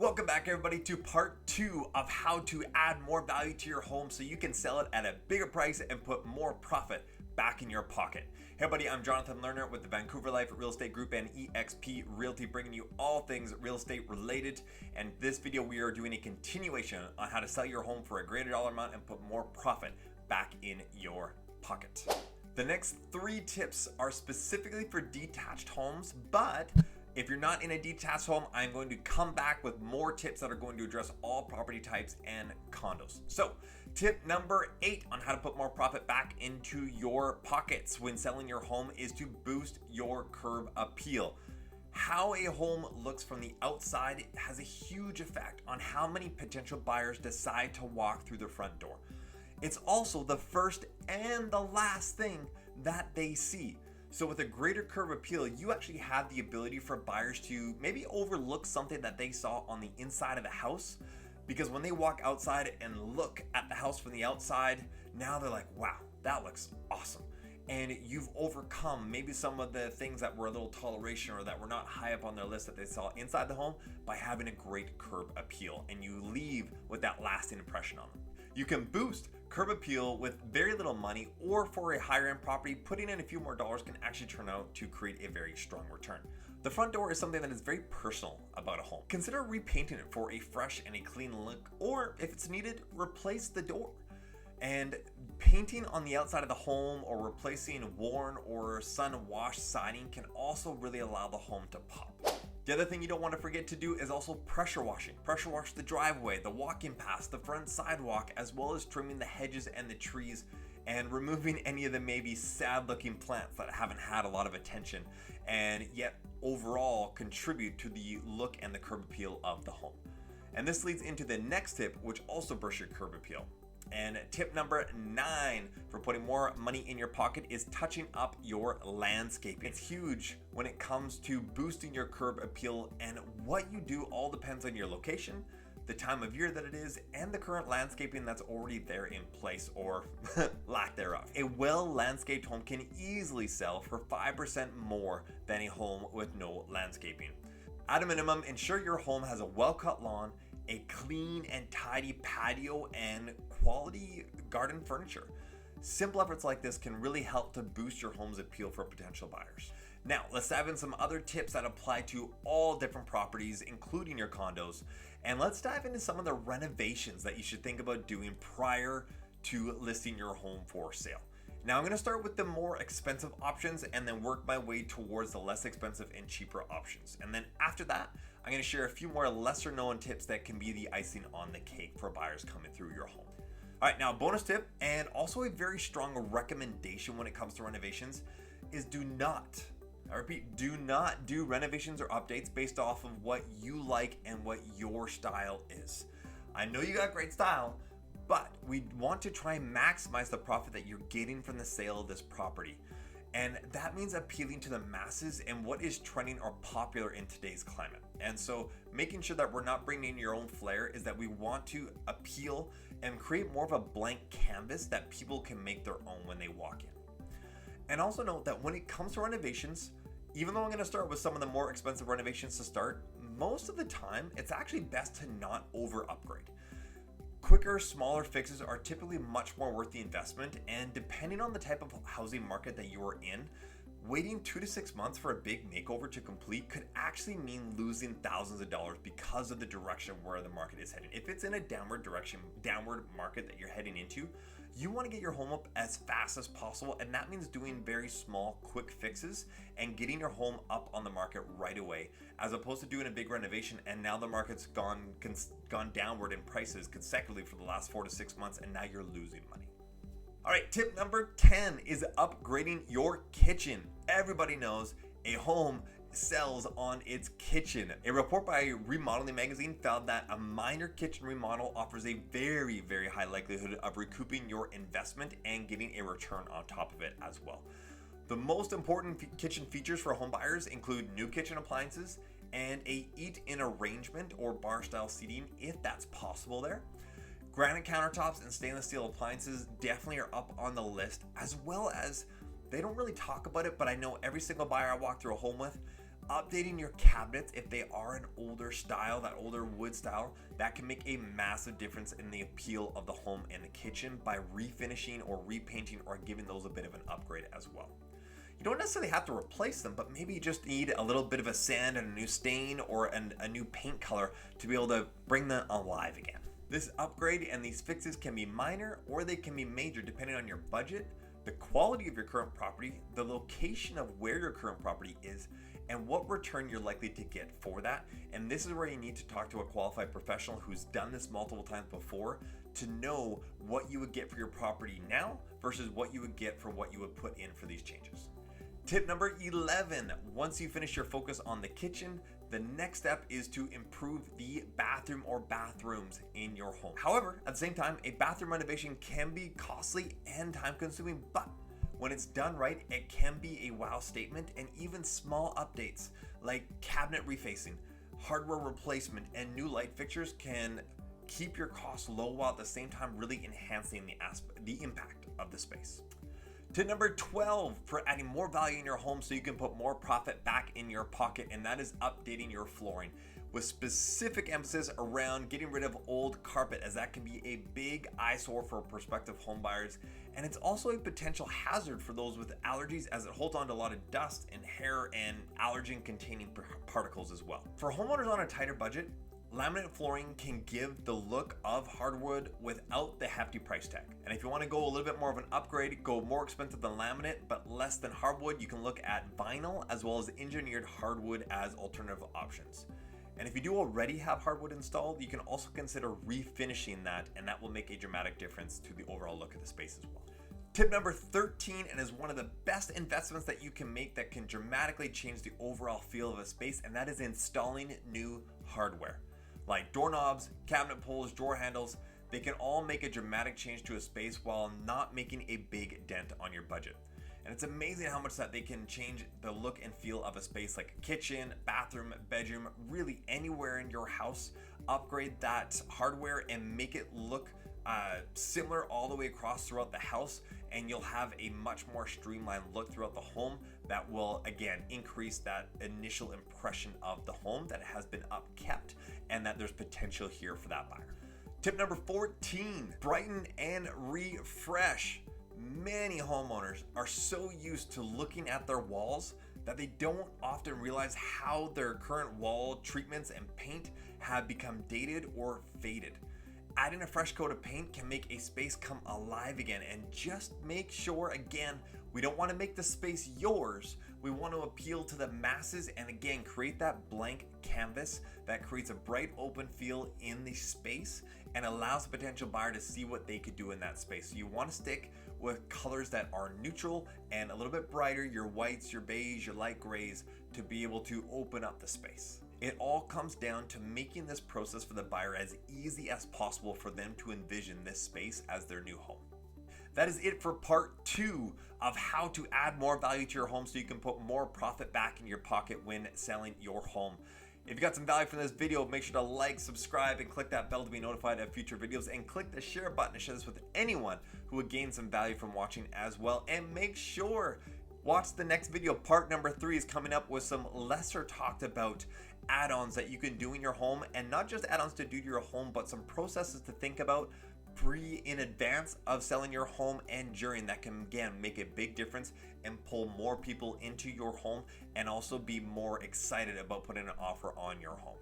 Welcome back everybody to part 2 of how to add more value to your home so you can sell it at a bigger price and put more profit back in your pocket. Hey everybody, I'm Jonathan Lerner with the Vancouver Life Real Estate Group and eXp Realty, bringing you all things real estate related. And this video we are doing a continuation on how to sell your home for a greater dollar amount and put more profit back in your pocket. The next 3 tips are specifically for detached homes, but if you're not in a detached home, I'm going to come back with more tips that are going to address all property types and condos. So, tip number 8 on how to put more profit back into your pockets when selling your home is to boost your curb appeal. How a home looks from the outside has a huge effect on how many potential buyers decide to walk through the front door. It's also the first and the last thing that they see. So with a greater curb appeal, you actually have the ability for buyers to maybe overlook something that they saw on the inside of the house, because when they walk outside and look at the house from the outside, now they're like, wow, that looks awesome. And you've overcome maybe some of the things that were a little toleration or that were not high up on their list that they saw inside the home by having a great curb appeal, and you leave with that lasting impression on them. You can boost curb appeal with very little money, or for a higher end property, putting in a few more dollars can actually turn out to create a very strong return. The front door is something that is very personal about a home. Consider repainting it for a fresh and a clean look, or if it's needed, replace the door. And painting on the outside of the home or replacing worn or sun-washed siding can also really allow the home to pop. The other thing you don't want to forget to do is also pressure washing. Pressure wash the driveway, the walk-in paths, the front sidewalk, as well as trimming the hedges and the trees and removing any of the maybe sad looking plants that haven't had a lot of attention and yet overall contribute to the look and the curb appeal of the home. And this leads into the next tip, which also bursts your curb appeal. And tip number 9 for putting more money in your pocket is touching up your landscape. It's huge when it comes to boosting your curb appeal, and what you do all depends on your location, the time of year that it is, and the current landscaping that's already there in place or lack thereof. A well-landscaped home can easily sell for 5% more than a home with no landscaping. At a minimum, ensure your home has a well-cut lawn, a clean and tidy patio, and quality garden furniture. Simple efforts like this can really help to boost your home's appeal for potential buyers. Now, let's dive in some other tips that apply to all different properties, including your condos. And let's dive into some of the renovations that you should think about doing prior to listing your home for sale. Now, I'm going to start with the more expensive options and then work my way towards the less expensive and cheaper options. And then after that, I'm going to share a few more lesser known tips that can be the icing on the cake for buyers coming through your home. All right, now bonus tip, and also a very strong recommendation when it comes to renovations, is I repeat, do not do renovations or updates based off of what you like and what your style is. I know you got great style, but we want to try and maximize the profit that you're getting from the sale of this property. And that means appealing to the masses and what is trending or popular in today's climate. And so making sure that we're not bringing in your own flair is that we want to appeal and create more of a blank canvas that people can make their own when they walk in. And also note that when it comes to renovations, even though I'm going to start with some of the more expensive renovations to start, most of the time it's actually best to not over upgrade. Quicker, smaller fixes are typically much more worth the investment, and depending on the type of housing market that you are in, waiting 2 to 6 months for a big makeover to complete could actually mean losing thousands of dollars because of the direction where the market is heading. If it's in a downward market that you're heading into, you want to get your home up as fast as possible, and that means doing very small, quick fixes and getting your home up on the market right away, as opposed to doing a big renovation and now the market's gone downward in prices consecutively for the last 4 to 6 months, and now you're losing money. All right, tip number 10 is upgrading your kitchen. Everybody knows a home sells on its kitchen. A report by Remodeling Magazine found that a minor kitchen remodel offers a very, very high likelihood of recouping your investment and getting a return on top of it as well. The most important kitchen features for home buyers include new kitchen appliances and a eat-in arrangement or bar-style seating if that's possible there. Granite countertops and stainless steel appliances definitely are up on the list, as well as, they don't really talk about it, but I know every single buyer I walk through a home with Updating your cabinets, if they are an older style, that older wood style, that can make a massive difference in the appeal of the home and the kitchen by refinishing or repainting or giving those a bit of an upgrade as well. You don't necessarily have to replace them, but maybe you just need a little bit of a sand and a new stain or a new paint color to be able to bring them alive again. This upgrade and these fixes can be minor or they can be major depending on your budget, the quality of your current property, the location of where your current property is, and what return you're likely to get for that. And this is where you need to talk to a qualified professional who's done this multiple times before to know what you would get for your property now versus what you would get for what you would put in for these changes. Tip number 11, once you finish your focus on the kitchen, the next step is to improve the bathroom or bathrooms in your home. However, at the same time, a bathroom renovation can be costly and time consuming, but when it's done right, it can be a wow statement, and even small updates like cabinet refacing, hardware replacement, and new light fixtures can keep your costs low while at the same time really enhancing the impact of the space. Tip number 12 for adding more value in your home so you can put more profit back in your pocket, and that is updating your flooring with specific emphasis around getting rid of old carpet, as that can be a big eyesore for prospective home buyers, and it's also a potential hazard for those with allergies as it holds on to a lot of dust and hair and allergen containing particles as well. For homeowners on a tighter budget, laminate flooring can give the look of hardwood without the hefty price tag. And if you want to go a little bit more of an upgrade, go more expensive than laminate but less than hardwood, you can look at vinyl as well as engineered hardwood as alternative options. And if you do already have hardwood installed, you can also consider refinishing that, and that will make a dramatic difference to the overall look of the space as well. Tip number 13, and is one of the best investments that you can make that can dramatically change the overall feel of a space, and that is installing new hardware. Like doorknobs, cabinet pulls, drawer handles, they can all make a dramatic change to a space while not making a big dent on your budget. And it's amazing how much that they can change the look and feel of a space like a kitchen, bathroom, bedroom, really anywhere in your house. Upgrade that hardware and make it look similar all the way across throughout the house, and you'll have a much more streamlined look throughout the home that will again increase that initial impression of the home that it has been upkept and that there's potential here for that buyer. Tip number 14, brighten and refresh. Many homeowners are so used to looking at their walls that they don't often realize how their current wall treatments and paint have become dated or faded. Adding a fresh coat of paint can make a space come alive again, and just make sure, again, we don't want to make the space yours. We want to appeal to the masses and again create that blank canvas that creates a bright open feel in the space and allows the potential buyer to see what they could do in that space. So you want to stick with colors that are neutral and a little bit brighter, your whites, your beige, your light grays, to be able to open up the space. It all comes down to making this process for the buyer as easy as possible for them to envision this space as their new home. That is it for part 2 of how to add more value to your home so you can put more profit back in your pocket when selling your home. If you got some value from this video, make sure to like, subscribe, and click that bell to be notified of future videos, and click the share button to share this with anyone who would gain some value from watching as well. And make sure, watch the next video. Part number 3 is coming up with some lesser talked about add-ons that you can do in your home, and not just add-ons to do to your home, but some processes to think about in advance of selling your home and during, that can again make a big difference and pull more people into your home and also be more excited about putting an offer on your home.